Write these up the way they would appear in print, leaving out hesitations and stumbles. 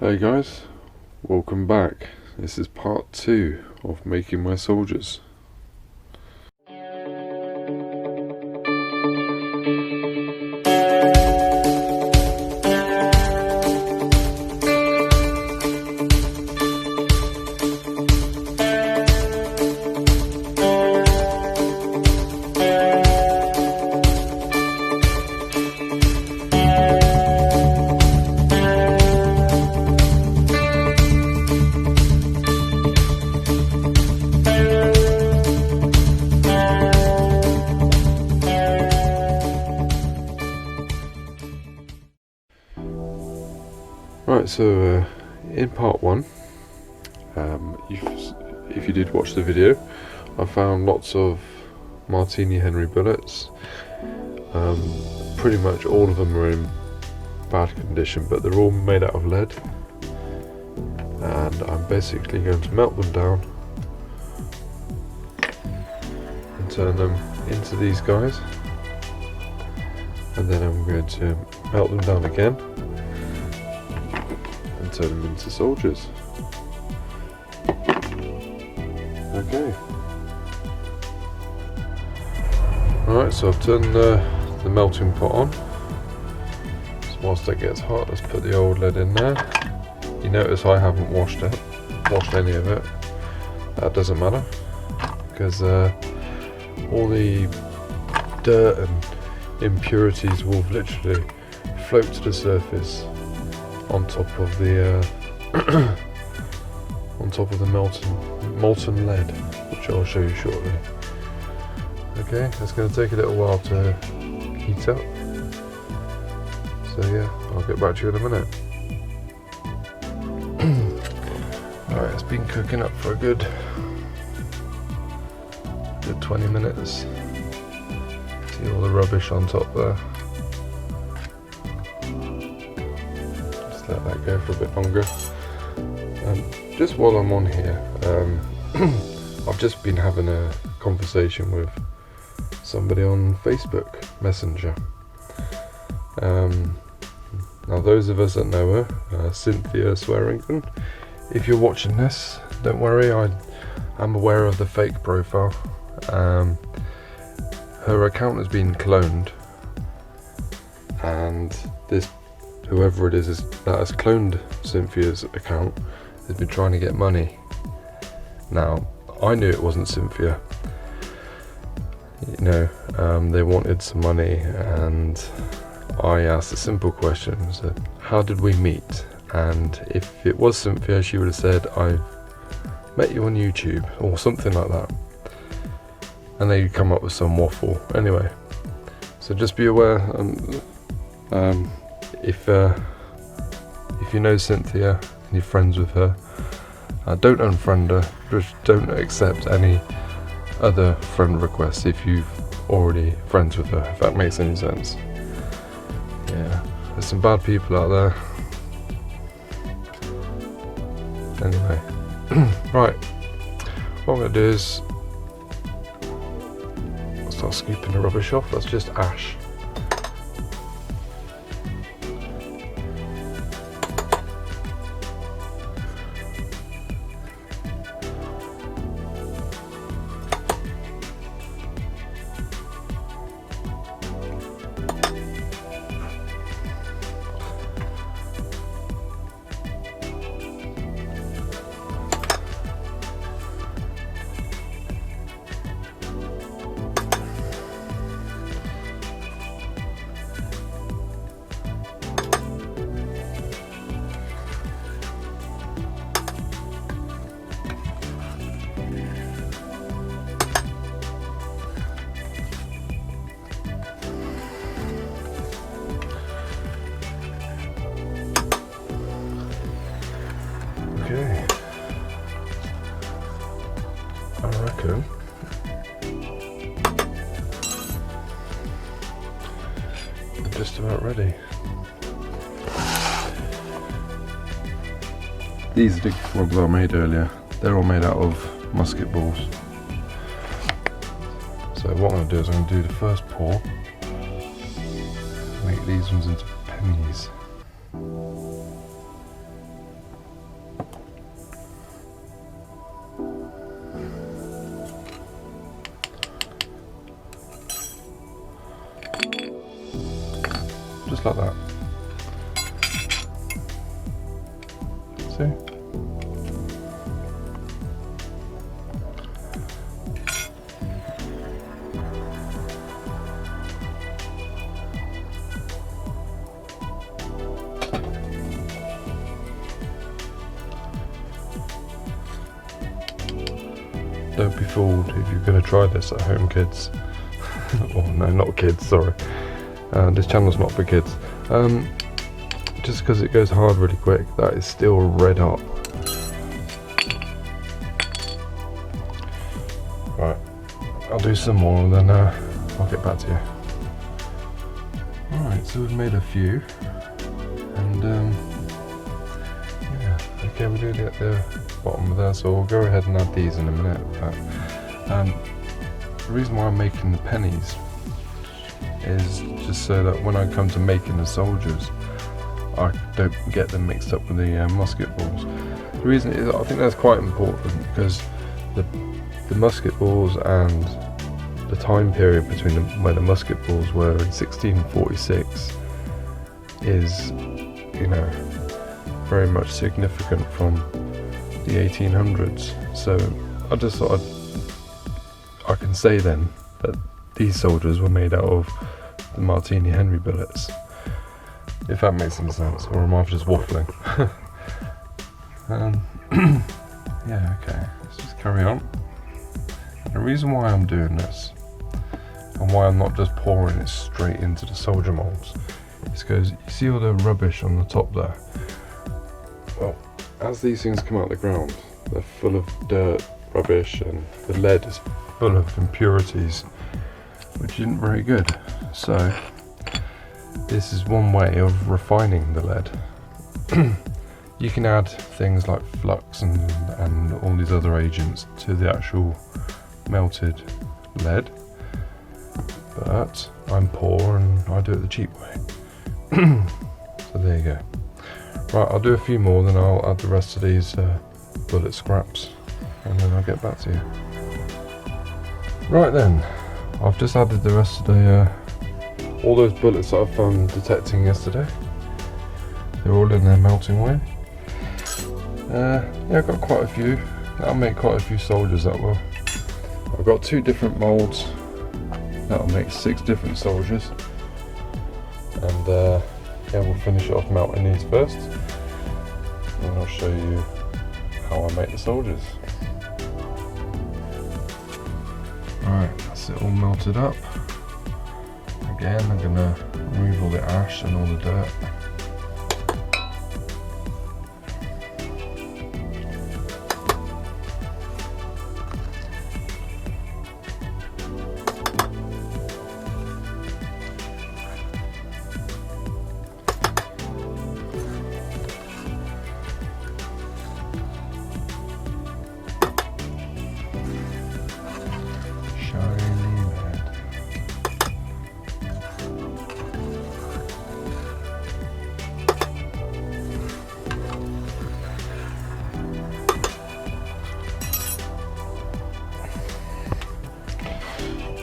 Hey guys, welcome back. This is part 2 of making my soldiers. Right, so in part 1, if you did watch the video, I found lots of Martini Henry bullets. Pretty much all of them are in bad condition, but they're all made out of lead, and I'm basically going to melt them down and turn them into these guys, and then I'm going to melt them down again and turn them into soldiers. Okay. Alright, so I've turned the melting pot on. So whilst that gets hot, let's put the old lead in there. You notice I haven't washed any of it. That doesn't matter, because all the dirt and impurities will literally float to the surface on top of the molten lead, which I'll show you shortly. Okay, it's going to take a little while to heat up, so yeah, I'll get back to you in a minute. Alright, it's been cooking up for a good 20 minutes. See all the rubbish on top there. Just let that go for a bit longer. Just while I'm on here, I've just been having a conversation with somebody on Facebook Messenger. Now those of us that know her, Cynthia Swearington, if you're watching this, don't worry, I'm aware of the fake profile. Her account has been cloned, and whoever it is that has cloned Cynthia's account has been trying to get money. Now, I knew it wasn't Cynthia. You know, they wanted some money, and I asked a simple question. I said, how did we meet? And if it was Cynthia, she would have said, I met you on YouTube, or something like that. And they'd come up with some waffle. Anyway, so just be aware, if you know Cynthia and you're friends with her, don't unfriend her, just don't accept any other friend requests if you've already friends with her, if that makes any sense. Yeah, there's some bad people out there. Anyway, right, what I'm going to do is I'll start scooping the rubbish off. That's just ash. Okay, I reckon I'm just about ready. These Digger frogs I made earlier, they're all made out of musket balls. So what I'm going to do is I'm going to do the first pour, make these ones into pennies. just like that. See? Don't be fooled if you're going to try this at home, kids. Oh no, not kids, sorry. This channel's not for kids. Just because it goes hard really quick, that is still red hot. Right, I'll do some more and then I'll get back to you. Alright, so we've made a few. And yeah, okay, we're doing it at the bottom of there, so we'll go ahead and add these in a minute. But the reason why I'm making the pennies is just so that when I come to making the soldiers, I don't get them mixed up with the musket balls. The reason is I think that's quite important because the musket balls and the time period between when the musket balls were in 1646 is, you know, very much significant from the 1800s. So I just thought I can say then that these soldiers were made out of the Martini Henry bullets, if that makes any sense, or am I just waffling? Yeah, okay, let's just carry on. And the reason why I'm doing this and why I'm not just pouring it straight into the soldier molds is because you see all the rubbish on the top there. Well, as these things come out of the ground, they're full of dirt, rubbish, and the lead is full of impurities, which isn't very good. So this is one way of refining the lead. You can add things like flux and all these other agents to the actual melted lead, but I'm poor and I do it the cheap way. So there you go. Right, I'll do a few more, then I'll add the rest of these bullet scraps, and then I'll get back to you. Right then, I've just added the rest of the all those bullets that I found detecting yesterday. They're all in their melting way. Yeah, I've got quite a few. That'll make quite a few soldiers, that will. I've got 2 different molds. That'll make 6 different soldiers. And yeah, we'll finish it off melting these first. And I'll show you how I make the soldiers. Alright, that's it all melted up. Again, I'm going to remove all the ash and all the dirt.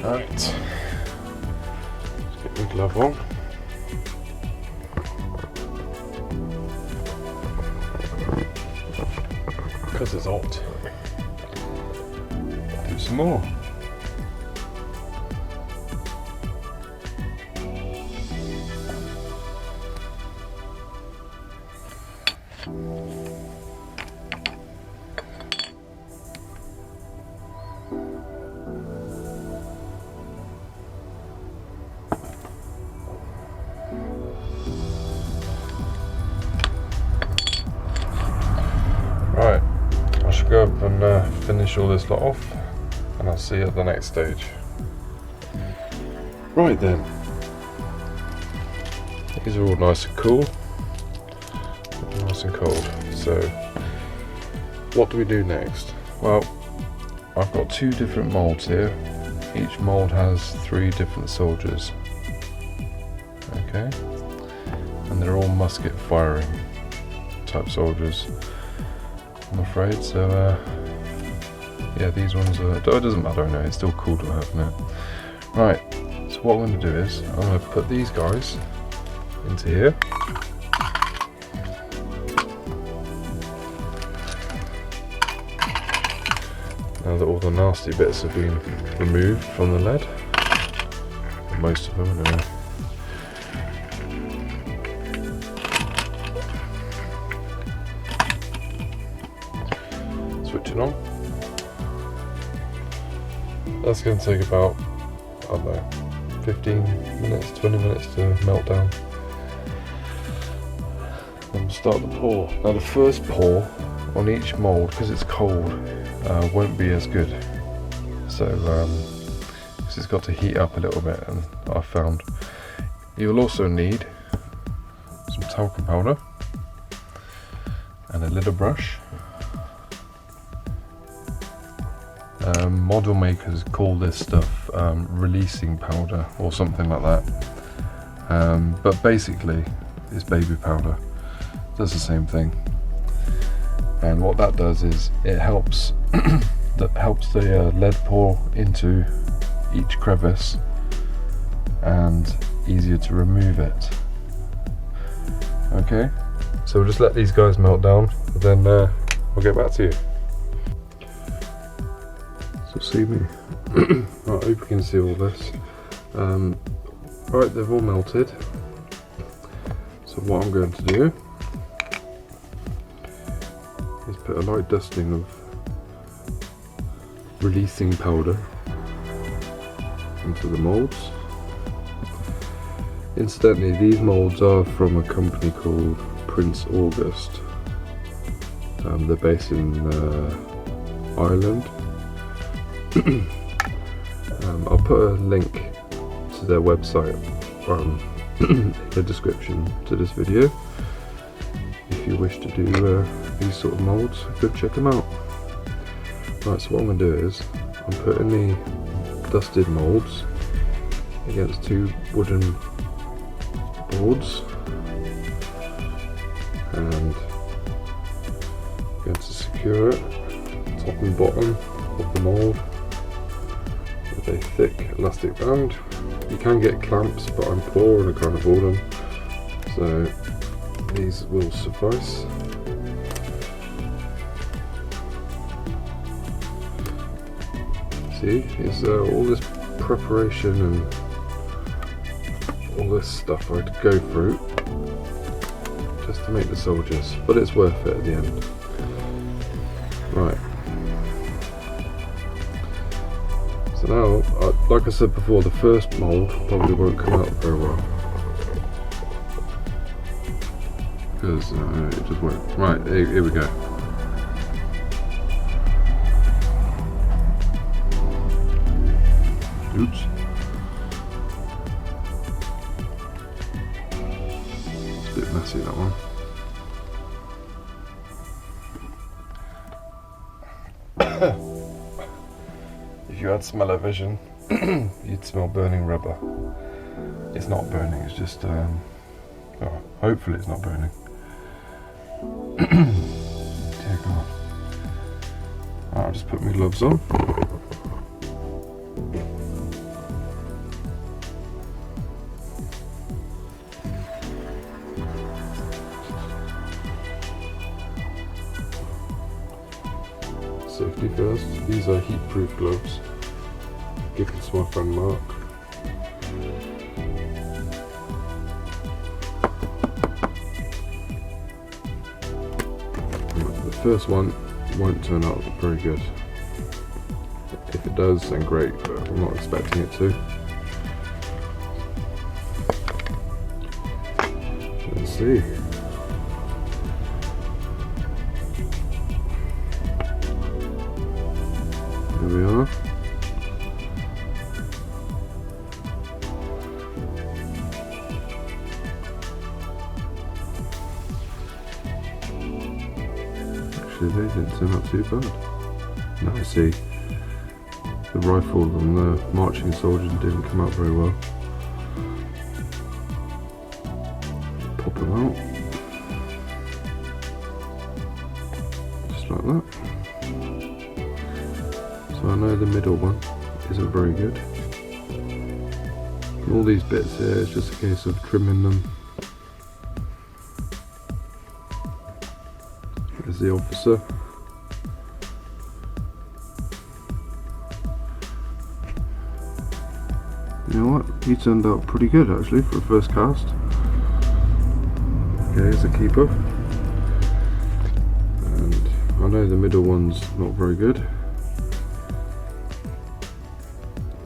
Right, let's get the glove on. Because it's hot. Do some more. Right, I should go up and finish all this lot off, and I'll see you at the next stage. Right then, these are all nice and cool, nice and cold. So what do we do next? Well, I've got 2 different molds here. Each mold has 3 different soldiers. Okay, and they're all musket firing type soldiers, I'm afraid. So yeah, these ones are, it doesn't matter, I know, it's still cool to have, isn't it? Right, so what I'm going to do is I'm going to put these guys into here. Now that all the nasty bits have been removed from the lead, most of them anyway. Switch it on. That's going to take about, I don't know, 15 minutes, 20 minutes to melt down. And we'll start the pour. Now the first pour on each mould, because it's cold, won't be as good. So because it's got to heat up a little bit, and I found you'll also need some talcum powder and a little brush. Model makers call this stuff releasing powder or something like that, but basically it's baby powder. Does the same thing, and what that does is it helps the lead pour into each crevice and easier to remove it. Okay, so we'll just let these guys melt down, and then I'll get back to you. So see me. Right, I hope you can see all this. Right, they've all melted. So what I'm going to do is put a light dusting of releasing powder into the moulds. Incidentally, these moulds are from a company called Prince August. They're based in Ireland. I'll put a link to their website in the description to this video. If you wish to do these sort of moulds, go check them out. Right, so what I'm going to do is I'm putting the dusted moulds against two wooden boards, and I'm going to secure it top and bottom of the mould with a thick elastic band. You can get clamps, but I'm poor and I can't afford them, so these will suffice. See, it's all this preparation and all this stuff I had to go through just to make the soldiers, but it's worth it at the end. Right. So now, like I said before, the first mould probably won't come out very well, because it just won't. Right, here we go. Oops. It's a bit messy, that one. If you had smell-o-vision, you'd smell burning rubber. It's not burning, it's just, oh, hopefully it's not burning. Dear God. Right, I'll just put my gloves on. Safety first. These are heat-proof gloves. Given to my friend Mark. The first one won't turn out very good. If it does, then great, but I'm not expecting it to. Let's see. There we are. Actually, they didn't turn out too bad. Now I see the rifle and the marching soldier didn't come out very well. Pop them out. Just like that. So I know the middle one isn't very good. And all these bits here is just a case of trimming them There's the officer. You know what? He turned out pretty good actually for a first cast. Okay, here's the keeper. And I know the middle one's not very good.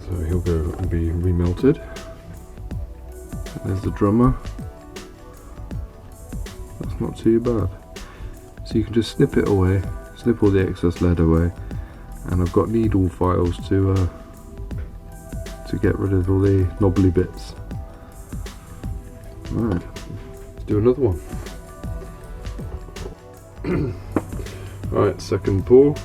So he'll go and be remelted. There's the drummer. That's not too bad. So you can just snip it away, snip all the excess lead away, and I've got needle files to get rid of all the knobbly bits. Right, let's do another one. Right, second pour.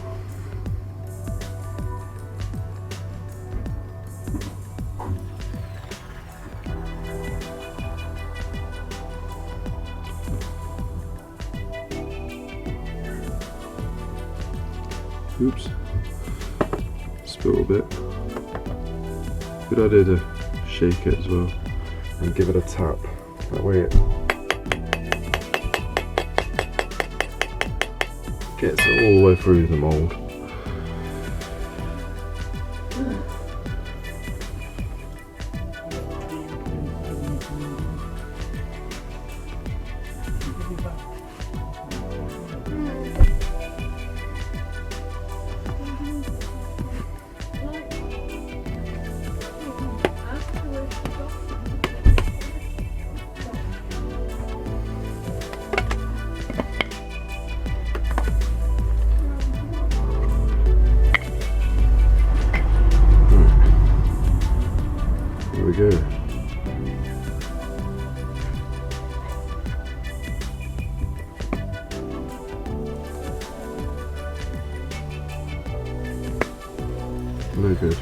Oops, spill a bit. Good idea to shake it as well and give it a tap. That way it gets it all the way through the mould. Here we go. No good.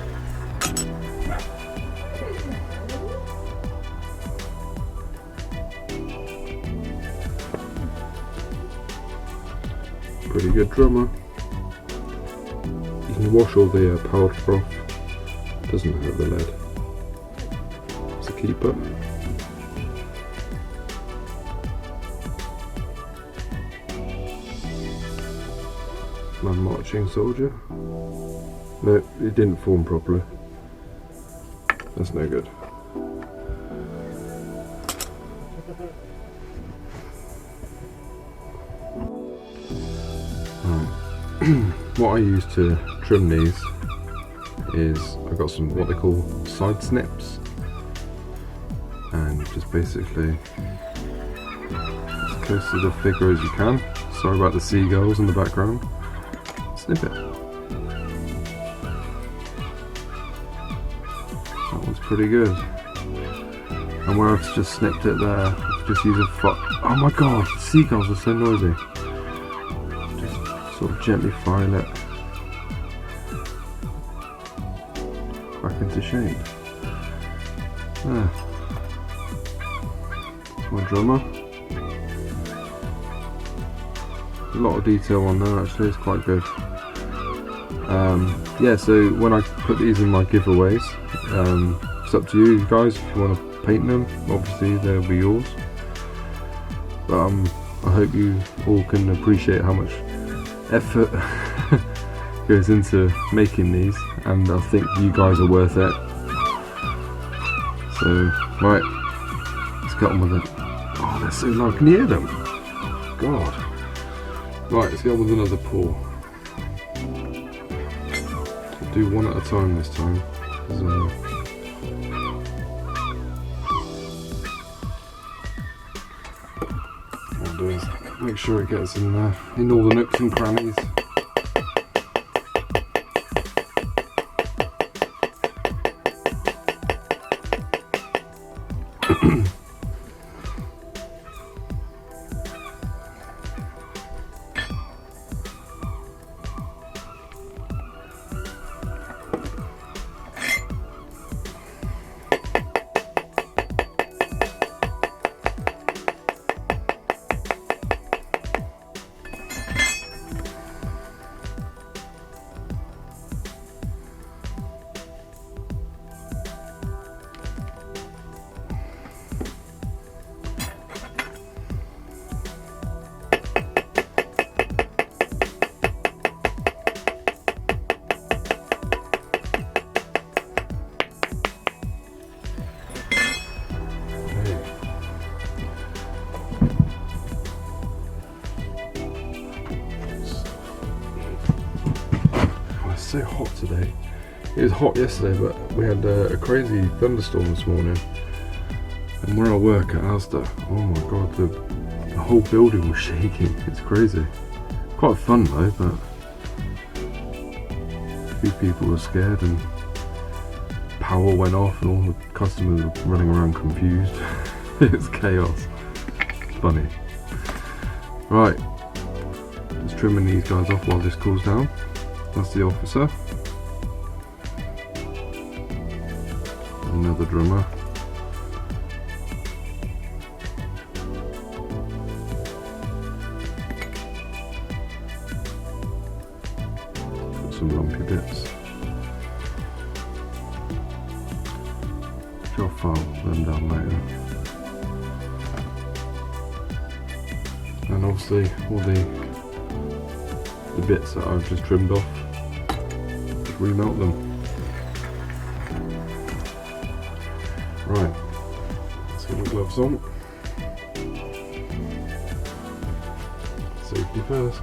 Pretty good drummer. You can wash all the powder froth. Doesn't hurt the lead. It's a keeper. My marching soldier. No, it didn't form properly. That's no good. What I use to trim these is I've got some what they call side snips, and just basically as close to the figure as you can. Sorry about the seagulls in the background. Snip it. That one's pretty good. And where I've just snipped it there, just use a oh my god, the seagulls are so noisy. Just sort of gently file it back into shape. There. My drummer. A lot of detail on there actually, it's quite good. Yeah, so when I put these in my giveaways, it's up to you guys if you want to paint them. Obviously they'll be yours, but I hope you all can appreciate how much effort goes into making these, and I think you guys are worth it. So right, let's get on with it. Oh, they're so loud, can you hear them? God. Right, let's get on with another pour. I'll do one at a time this time. What I'll do is make sure it gets in there, in all the nooks and crannies. so hot today. It was hot yesterday, but we had a crazy thunderstorm this morning. And where I work at Asda, oh my god, the whole building was shaking. It's crazy. Quite fun though, but a few people were scared and power went off and all the customers were running around confused. It was chaos. It's funny. Right, just trimming these guys off while this cools down. That's the officer. Another drummer. Got some lumpy bits. I'll file them down later. And obviously all the bits that I've just trimmed off, just remelt them. Right, let's get my gloves on. Safety first.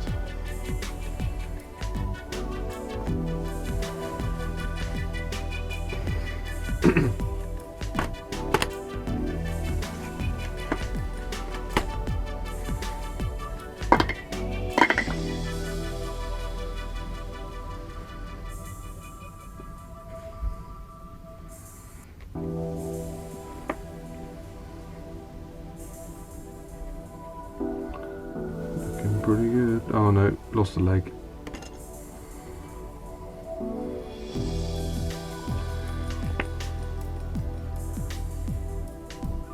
Pretty good. Oh no, lost a leg.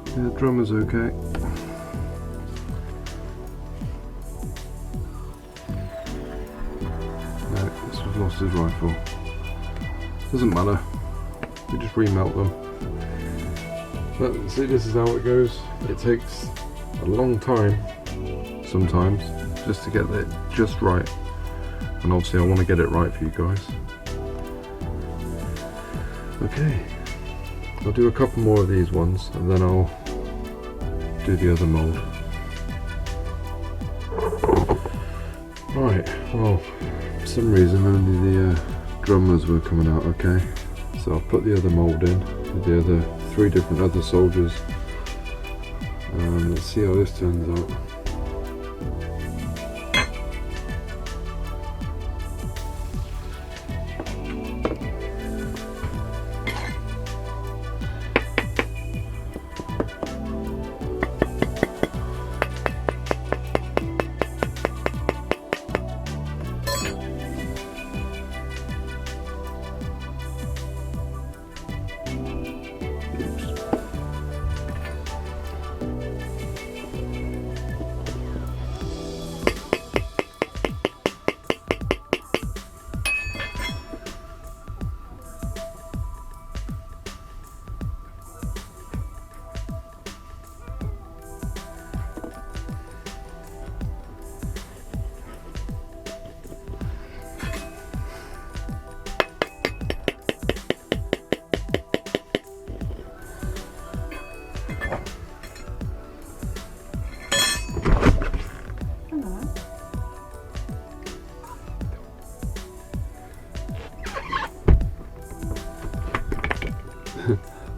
Yeah, the drummer's okay. No, this was lost his rifle. Doesn't matter. We just remelt them. But see, this is how it goes. It takes a long time sometimes just to get it just right, and obviously I want to get it right for you guys. Okay, I'll do a couple more of these ones and then I'll do the other mould. Right, well, for some reason only the drummers were coming out okay, so I'll put the other mould in with the other 3 different other soldiers. Let's see how this turns out.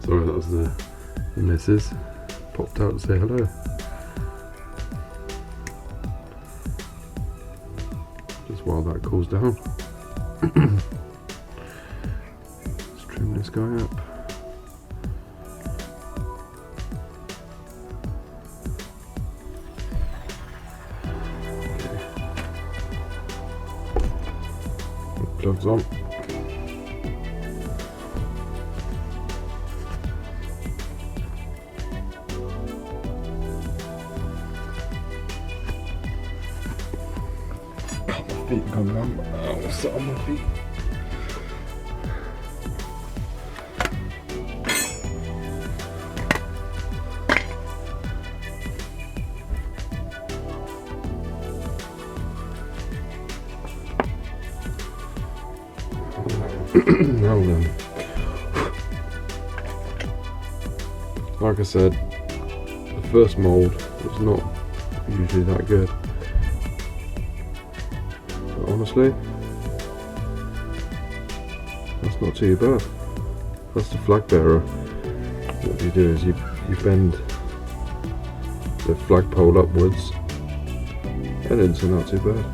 Sorry, that was the missus. Popped out to say hello. Just while that cools down. Let's trim this guy up. Okay. Gloves on. Feet coming on. I'll sit on my feet. Now then, like I said, the first mould was not usually that good. Honestly, not too bad. That's the flag bearer. What you do is you bend the flagpole upwards, and it didn't turn out too bad.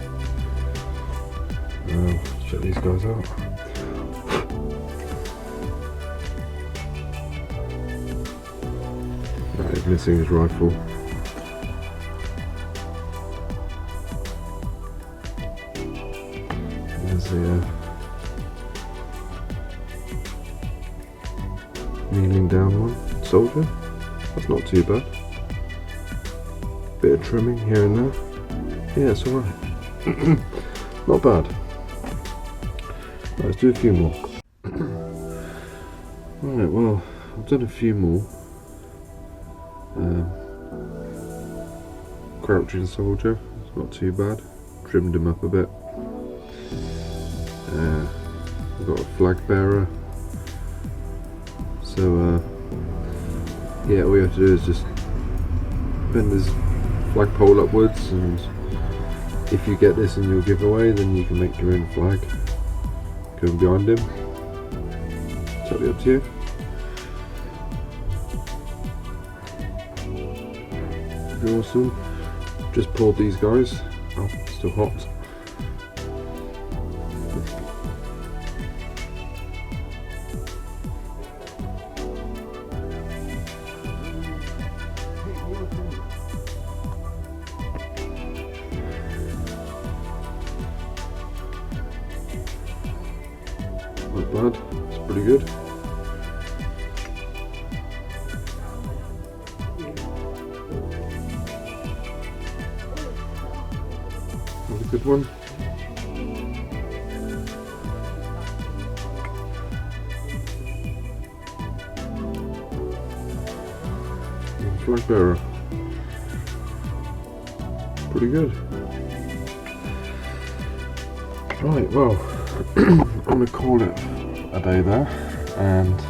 Let's check these guys out. Right, he's missing his rifle. There's the kneeling down one, soldier. That's not too bad. Bit of trimming here and there. Yeah, it's alright. Not bad. Right, let's do a few more. Right, well, I've done a few more. Crouching soldier, it's not too bad. Trimmed him up a bit. We've got a flag bearer. So yeah, all you have to do is just bend this flagpole upwards, and if you get this in your giveaway, then you can make your own flag going behind him. Totally up to you. Pretty awesome. Just poured these guys. Oh, still hot. Not bad, it's pretty good. Another good one. Flag bearer. Pretty good. Right, well, I'm going to call it a day there, and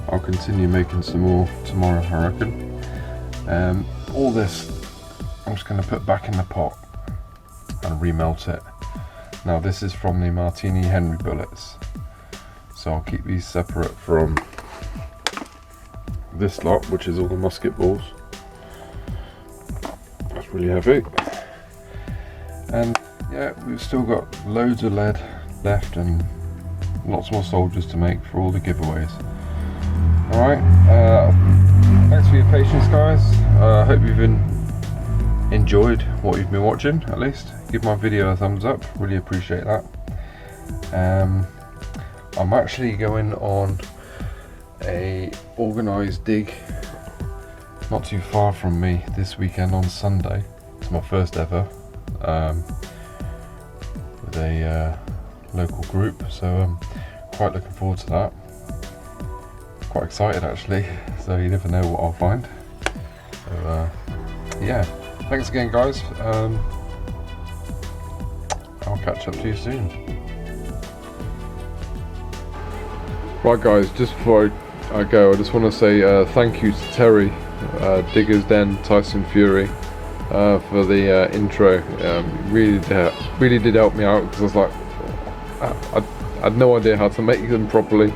I'll continue making some more tomorrow, I reckon. All this I'm just going to put back in the pot and remelt it. Now this is from the Martini Henry bullets, so I'll keep these separate from this lot, which is all the musket balls. That's really heavy. And yeah, we've still got loads of lead left and lots more soldiers to make for all the giveaways. Alright, thanks for your patience, guys. I hope you've enjoyed what you've been watching, at least. Give my video a thumbs up, really appreciate that. I'm actually going on a organised dig not too far from me this weekend on Sunday. It's my first ever, with a local group, so I'm quite looking forward to that. Quite excited actually, so you never know what I'll find. So yeah, thanks again, guys. I'll catch up to you soon. Right guys, just before I go, I just want to say thank you to Terry, Digger Den Tyson Fury, for the intro. Really did help me out, because I was like, I had no idea how to make them properly.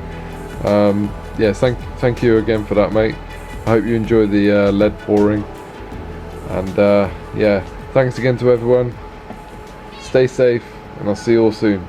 Yeah, thank you again for that, mate. I hope you enjoyed the lead pouring, and yeah, thanks again to everyone. Stay safe, and I'll see you all soon.